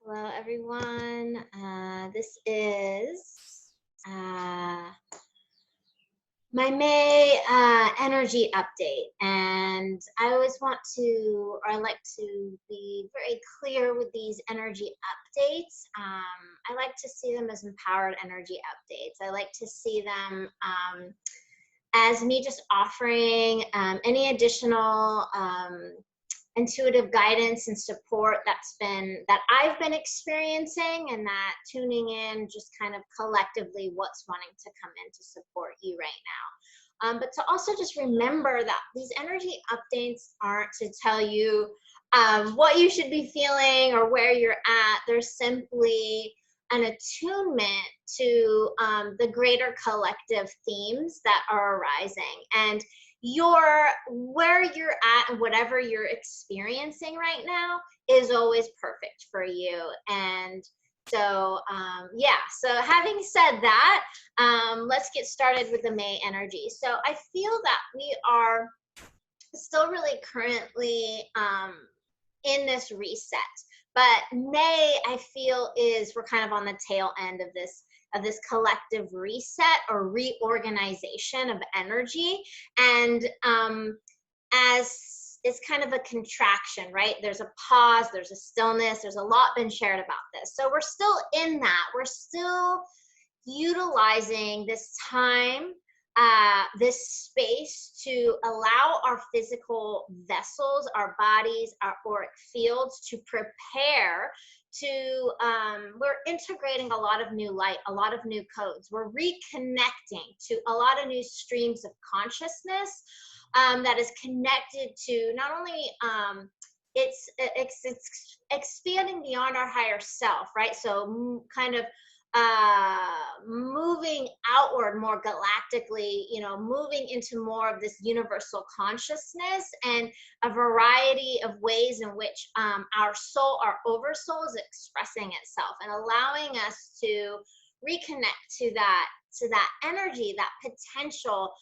Hello, everyone. This is uh, my May energy update. And I always want to, or I like to be very clear with these energy updates. I like to see them as empowered energy updates. I like to see them as me just offering any additional intuitive guidance and support that I've been experiencing, and that tuning in just kind of collectively what's wanting to come in to support you right now. But to also just remember that these energy updates aren't to tell you what you should be feeling or where you're at. They're simply an attunement to the greater collective themes that are arising. And where you're at and whatever you're experiencing right now is always perfect for you. And so so having said that, let's get started with the May energy. So I feel that we are still really currently in this reset, but May, I feel, is we're kind of on the tail end of this collective reset or reorganization of energy. And as it's kind of a contraction, right? There's a pause, there's a stillness, there's a lot been shared about this. So we're still in that. We're still utilizing this time, this space to allow our physical vessels, our bodies, our auric fields to prepare to, we're integrating a lot of new light, a lot of new codes. We're reconnecting to a lot of new streams of consciousness that is connected to not only it's expanding beyond our higher self, right? So kind of moving outward more galactically, moving into more of this universal consciousness, and a variety of ways in which our soul, our oversoul, is expressing itself and allowing us to reconnect to that energy, that potential,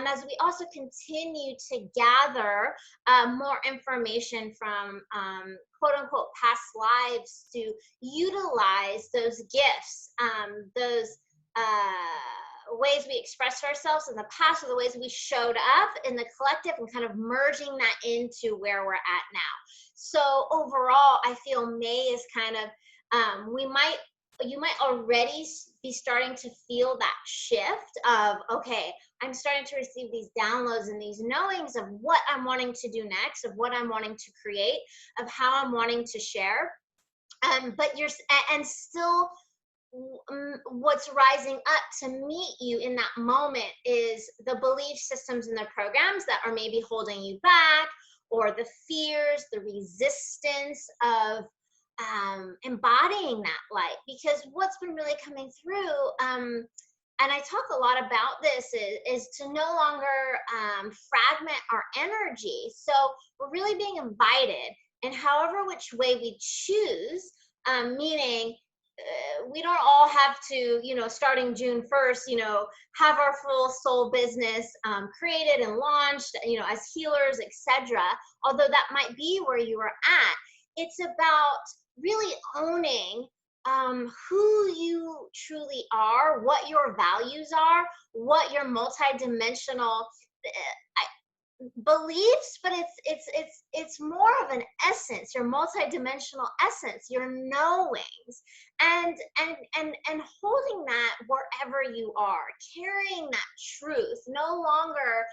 as we also continue to gather more information from quote unquote past lives to utilize those gifts, those ways we expressed ourselves in the past, or the ways we showed up in the collective, and kind of merging that into where we're at now. So overall, I feel May is kind of, you might already be starting to feel that shift of, okay, I'm starting to receive these downloads and these knowings of what I'm wanting to do next, of what I'm wanting to create, of how I'm wanting to share. But and still, what's rising up to meet you in that moment is the belief systems and the programs that are maybe holding you back, or the fears, the resistance of embodying that light. Because what's been really coming through, and I talk a lot about this, is to no longer fragment our energy. So we're really being invited, and however which way we choose, meaning we don't all have to, starting June 1st, have our full soul business created and launched, as healers, etc. Although that might be where you are at. It's about really owning who you truly are, what your values are, what your multidimensional beliefs, but it's more of an essence, your multidimensional essence, your knowings, and holding that wherever you are, carrying that truth, no longer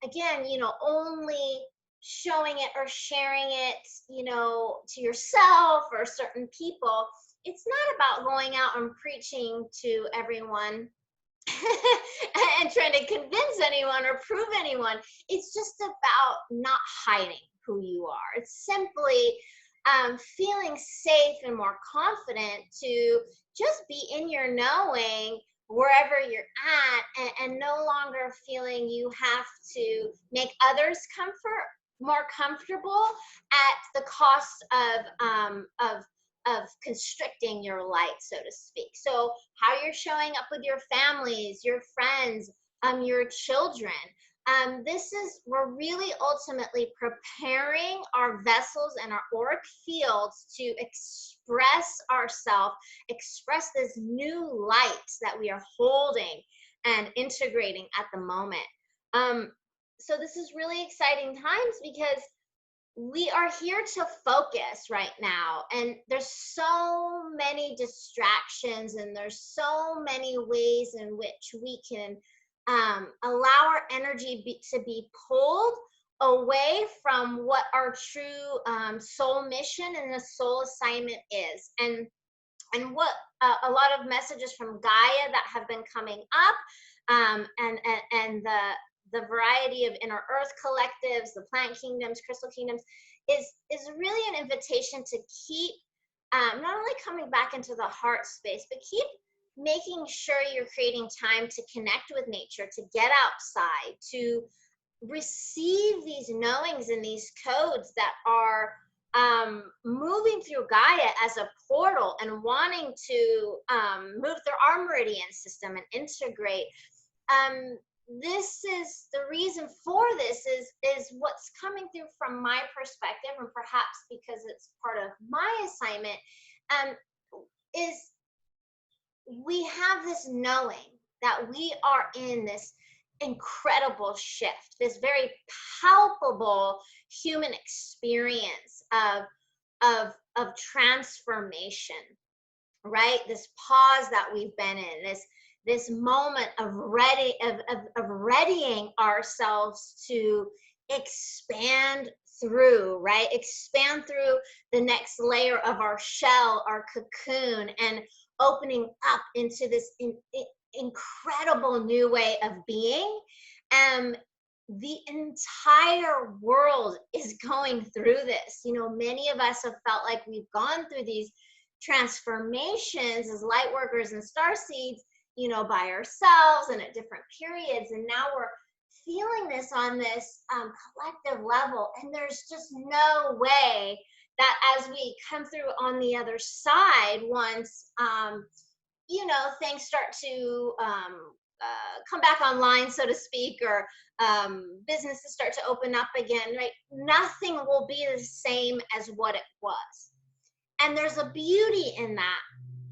again, only showing it or sharing it, to yourself or certain people. It's not about going out and preaching to everyone and trying to convince anyone or prove anyone. It's just about not hiding who you are. It's simply feeling safe and more confident to just be in your knowing wherever you're at, and no longer feeling you have to make others more comfortable at the cost of constricting your light, so to speak. So how you're showing up with your families, your friends, your children, we're really ultimately preparing our vessels and our auric fields to express ourselves, express this new light that we are holding and integrating at the moment. So this is really exciting times because we are here to focus right now, and there's so many distractions and there's so many ways in which we can allow our energy to be pulled away from what our true soul mission and the soul assignment is. And what a lot of messages from Gaia that have been coming up, and the variety of inner earth collectives, the plant kingdoms, crystal kingdoms, is really an invitation to keep not only coming back into the heart space, but keep making sure you're creating time to connect with nature, to get outside, to receive these knowings and these codes that are moving through Gaia as a portal and wanting to move through our meridian system and integrate. This is the reason for this is what's coming through from my perspective, and perhaps because it's part of my assignment, is we have this knowing that we are in this incredible shift, this very palpable human experience of transformation, right? This pause that we've been in, this moment of readying ourselves to expand through, right? Expand through the next layer of our shell, our cocoon, and opening up into this incredible new way of being. The entire world is going through this. You know, many of us have felt like we've gone through these transformations as light workers and starseeds, you know, by ourselves and at different periods. And now we're feeling this on this collective level. And there's just no way that as we come through on the other side, once, you know, things start to come back online, so to speak, or businesses start to open up again, right? Nothing will be the same as what it was. And there's a beauty in that,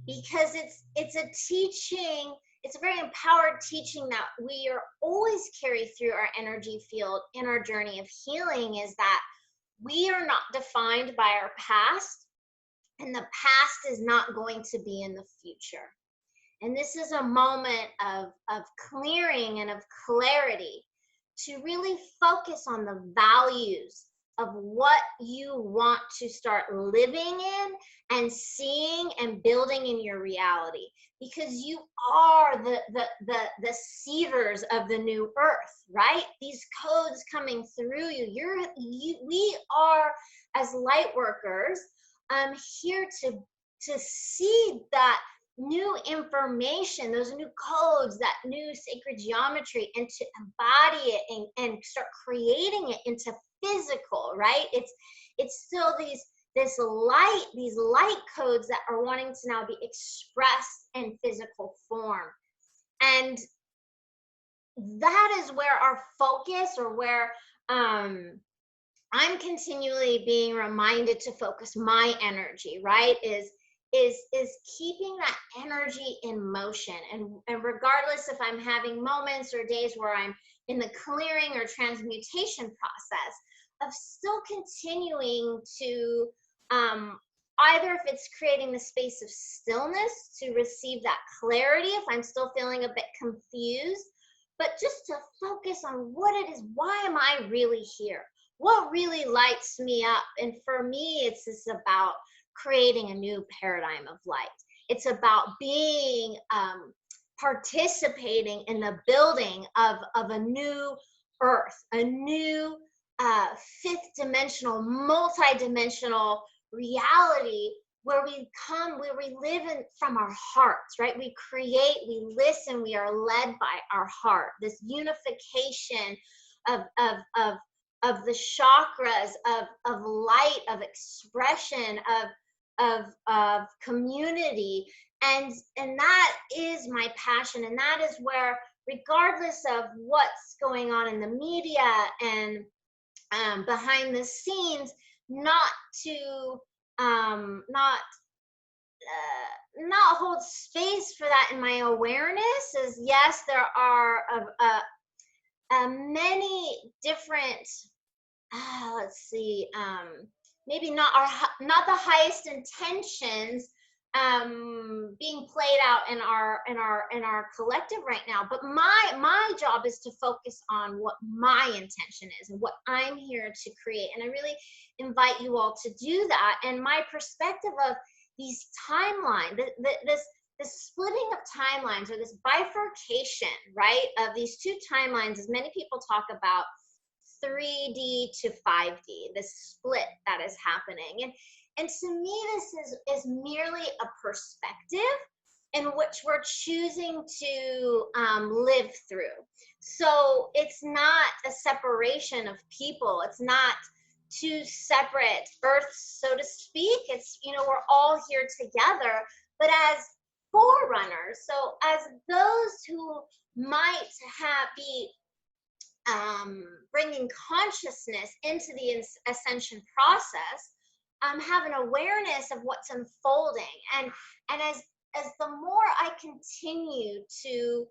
because it's a teaching, it's a very empowered teaching that we are always carry through our energy field in our journey of healing, is that we are not defined by our past, and the past is not going to be in the future. And this is a moment of clearing and of clarity to really focus on the values of what you want to start living in and seeing and building in your reality, because you are the seeders of the new earth, right? These codes coming through you, we are, as light workers, here to seed that new information, those new codes, that new sacred geometry, and to embody it and start creating it into physical, right? It's still these light codes that are wanting to now be expressed in physical form. And that is where our focus, or where I'm continually being reminded to focus my energy, right? Is keeping that energy in motion. And regardless if I'm having moments or days where I'm in the clearing or transmutation process, of still continuing to either, if it's creating the space of stillness to receive that clarity, if I'm still feeling a bit confused, but just to focus on what it is. Why am I really here? What really lights me up? And for me, it's just about creating a new paradigm of light. It's about being participating in the building of a new earth, a new fifth dimensional, multi-dimensional reality, where we live in from our hearts, right? We create, we listen, we are led by our heart. This unification of the chakras, of light, of expression, of community, and that is my passion, and that is where regardless of what's going on in the media and behind the scenes, not to not hold space for that in my awareness. Is yes, there are many different let's see, maybe not the highest intentions being played out in our collective right now, but my job is to focus on what my intention is and what I'm here to create. And I really invite you all to do that. And my perspective of these timelines, this splitting of timelines, or this bifurcation, right, of these two timelines, as many people talk about 3D to 5D, this split that is happening. And to me, this is merely a perspective in which we're choosing to live through. So it's not a separation of people. It's not two separate earths, so to speak. It's, we're all here together, but as forerunners, so as those who might be bringing consciousness into the ascension process, have an awareness of what's unfolding, and as the more I continue to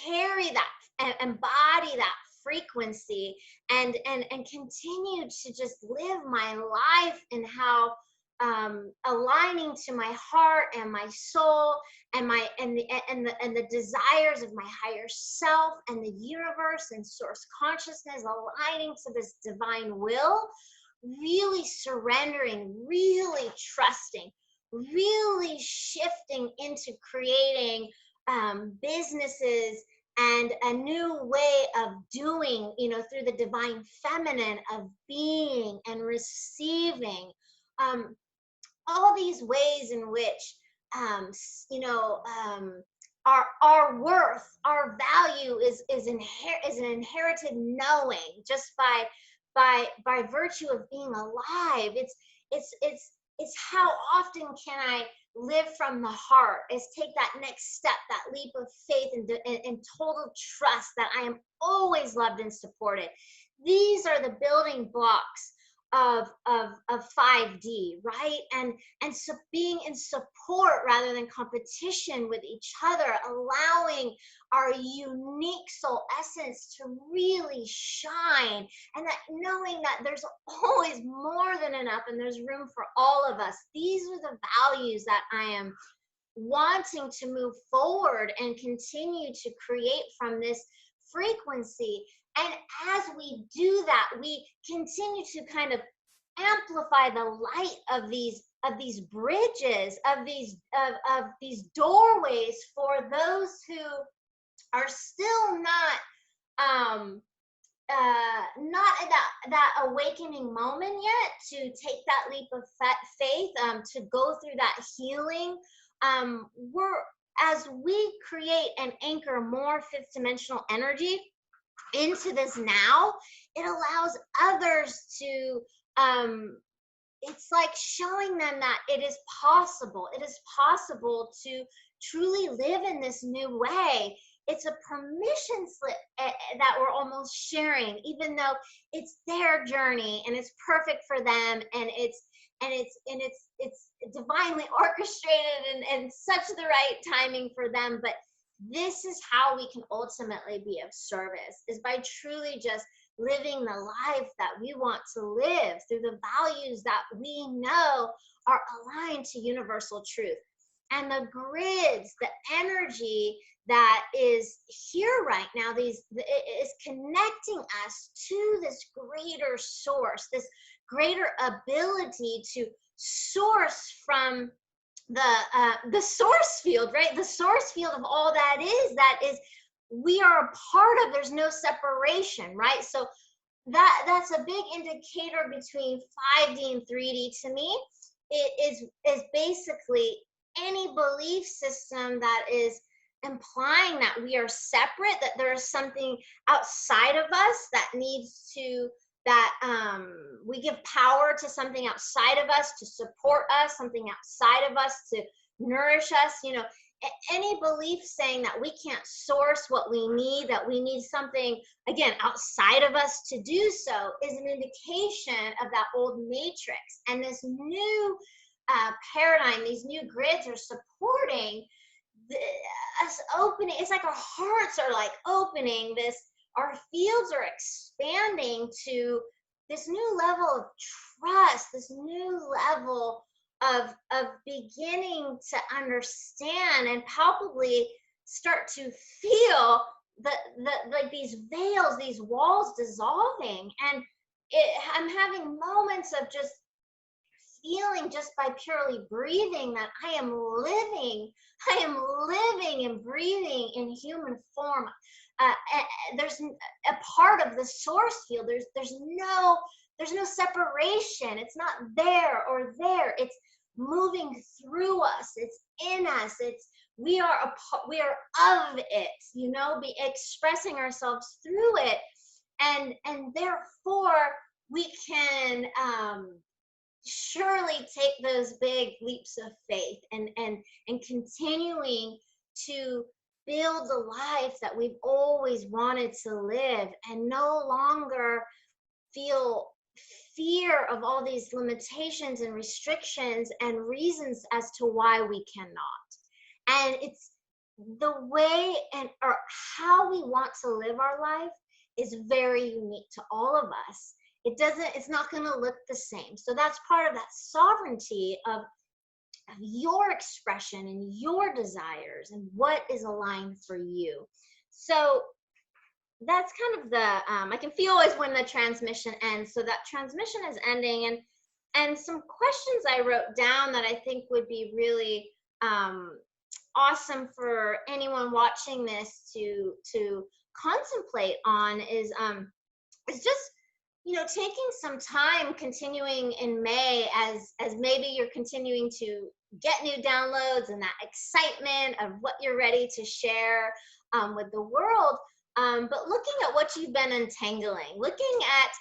carry that and embody that frequency, and continue to just live my life in how aligning to my heart and my soul and the desires of my higher self and the universe and source consciousness, aligning to this divine will, really surrendering, really trusting, really shifting into creating businesses and a new way of doing, through the divine feminine, of being and receiving, all these ways in which our worth, our value is an inherited knowing, just by virtue of being alive. It's how often can I live from the heart, is take that next step, that leap of faith, and total trust that I am always loved and supported. These are the building blocks of 5D, right? And so being in support rather than competition with each other, allowing our unique soul essence to really shine, and that knowing that there's always more than enough and there's room for all of us. These are the values that I am wanting to move forward and continue to create from this frequency. And as we do that, we continue to kind of amplify the light of these bridges, of these doorways, for those who are still not at that awakening moment yet, to take that leap of faith, to go through that healing. As we create and anchor more fifth dimensional energy into this now, it allows others to it's like showing them that it is possible to truly live in this new way. It's a permission slip that we're almost sharing, even though it's their journey and it's perfect for them, and it's divinely orchestrated and such the right timing for them. But this is how we can ultimately be of service, is by truly just living the life that we want to live through the values that we know are aligned to universal truth. And the grids, the energy that is here right now, is connecting us to this greater source, this greater ability to source from the source field, right? The source field of all that is we are a part of. There's no separation, right? So that's a big indicator between 5D and 3D to me. It is basically any belief system that is implying that we are separate, that there is something outside of us that needs to, we give power to something outside of us to support us, something outside of us to nourish us. any belief saying that we can't source what we need, that we need something, again, outside of us to do so, is an indication of that old matrix. And this new paradigm, these new grids are supporting the, us opening. It's like our hearts are like opening this, our fields are expanding to this new level of trust, this new level of beginning to understand and palpably start to feel the like these veils, these walls dissolving. And I'm having moments of just feeling, just by purely breathing, that I am living and breathing in human form. There's a part of the source field. There's no separation. It's not there or there. It's moving through us. It's in us. We are of it, you know, be expressing ourselves through it. And therefore we can surely take those big leaps of faith and continuing to build the life that we've always wanted to live, and no longer feel fear of all these limitations and restrictions and reasons as to why we cannot. And it's the way and or how we want to live our life is very unique to all of us. It's not going to look the same. So that's part of that sovereignty of your expression and your desires and what is aligned for you. So that's kind of the I can feel always when the transmission ends. So that transmission is ending, and some questions I wrote down that I think would be really awesome for anyone watching this to contemplate on is just, you know, taking some time, continuing in May, as maybe you're continuing to get new downloads and that excitement of what you're ready to share with the world. But looking at what you've been untangling, looking at,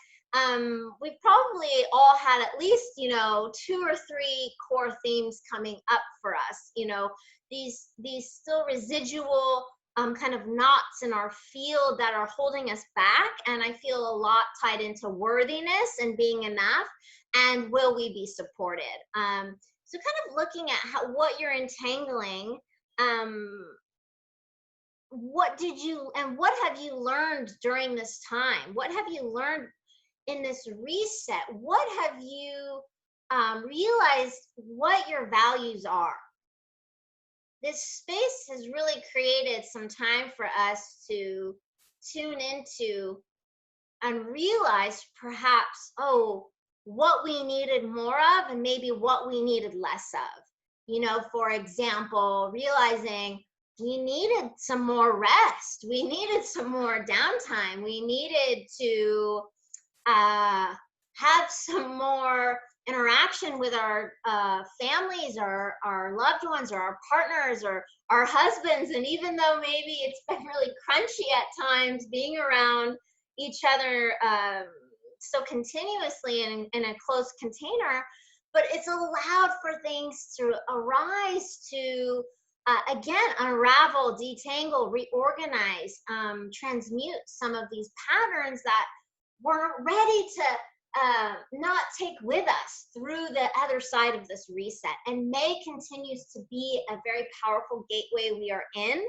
we've probably all had at least, you know, 2 or 3 core themes coming up for us, you know, these still residual kind of knots in our field that are holding us back. And I feel a lot tied into worthiness and being enough, and will we be supported? So kind of looking at what you're entangling, what have you learned during this time? What have you learned in this reset? What have you realized what your values are? This space has really created some time for us to tune into and realize perhaps, what we needed more of and maybe what we needed less of. You know, for example, realizing we needed some more rest. We needed some more downtime. We needed to have some more interaction with our families, or our loved ones, or our partners, or our husbands. And even though maybe it's been really crunchy at times being around each other so continuously in a closed container, but it's allowed for things to arise, to again, unravel, detangle, reorganize, transmute some of these patterns that we're ready to not take with us through the other side of this reset. And May continues to be a very powerful gateway we are in.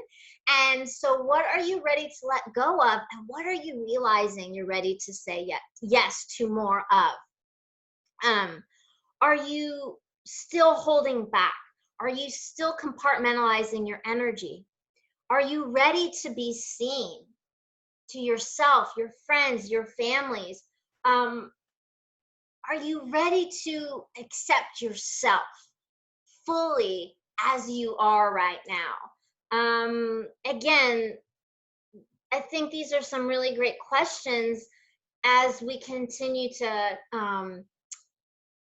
And so what are you ready to let go of? And what are you realizing you're ready to say yes to more of? Are you still holding back? Are you still compartmentalizing your energy? Are you ready to be seen to yourself, your friends, your families? Are you ready to accept yourself fully as you are right now? Again, I think these are some really great questions as we continue to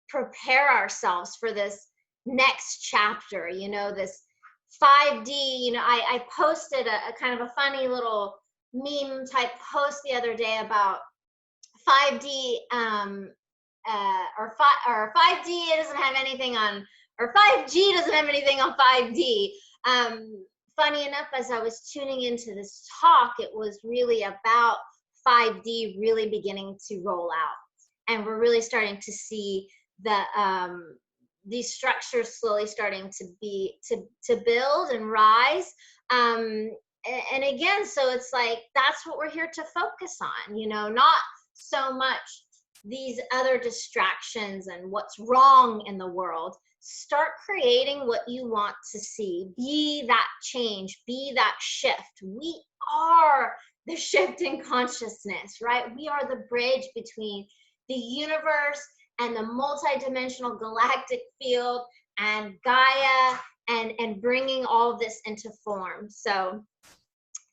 prepare ourselves for this next chapter, you know, this 5D. You know, I posted a kind of a funny little meme type post the other day about 5D, or 5D doesn't have anything on, or 5G doesn't have anything on 5D. Funny enough, as I was tuning into this talk, it was really about 5D really beginning to roll out, and we're really starting to see the these structures slowly starting to build and rise. And again, so it's like that's what we're here to focus on, you know, not so much these other distractions and what's wrong in the world. Start creating what you want to see. Be that change, be that shift. We are the shift in consciousness, right? We are the bridge between the universe and the multidimensional galactic field and Gaia, and bringing all of this into form. So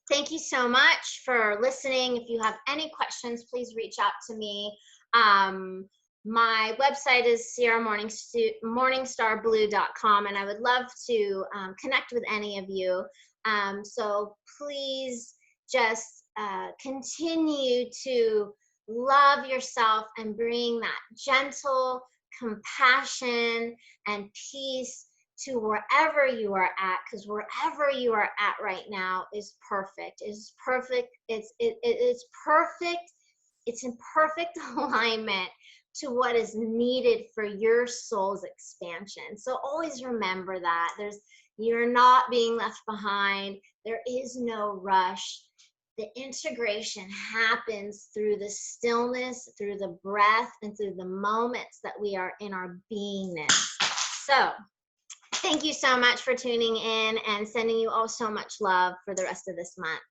thank you so much for listening. If you have any questions, please reach out to me. My website is sierramorningstarblue.com, and I would love to connect with any of you. So please just continue to love yourself and bring that gentle compassion and peace to wherever you are at, because wherever you are at right now is perfect. It's perfect. It's perfect. It's in perfect alignment to what is needed for your soul's expansion. So always remember that you're not being left behind. There is no rush. The integration happens through the stillness, through the breath, and through the moments that we are in our beingness. So thank you so much for tuning in, and sending you all so much love for the rest of this month.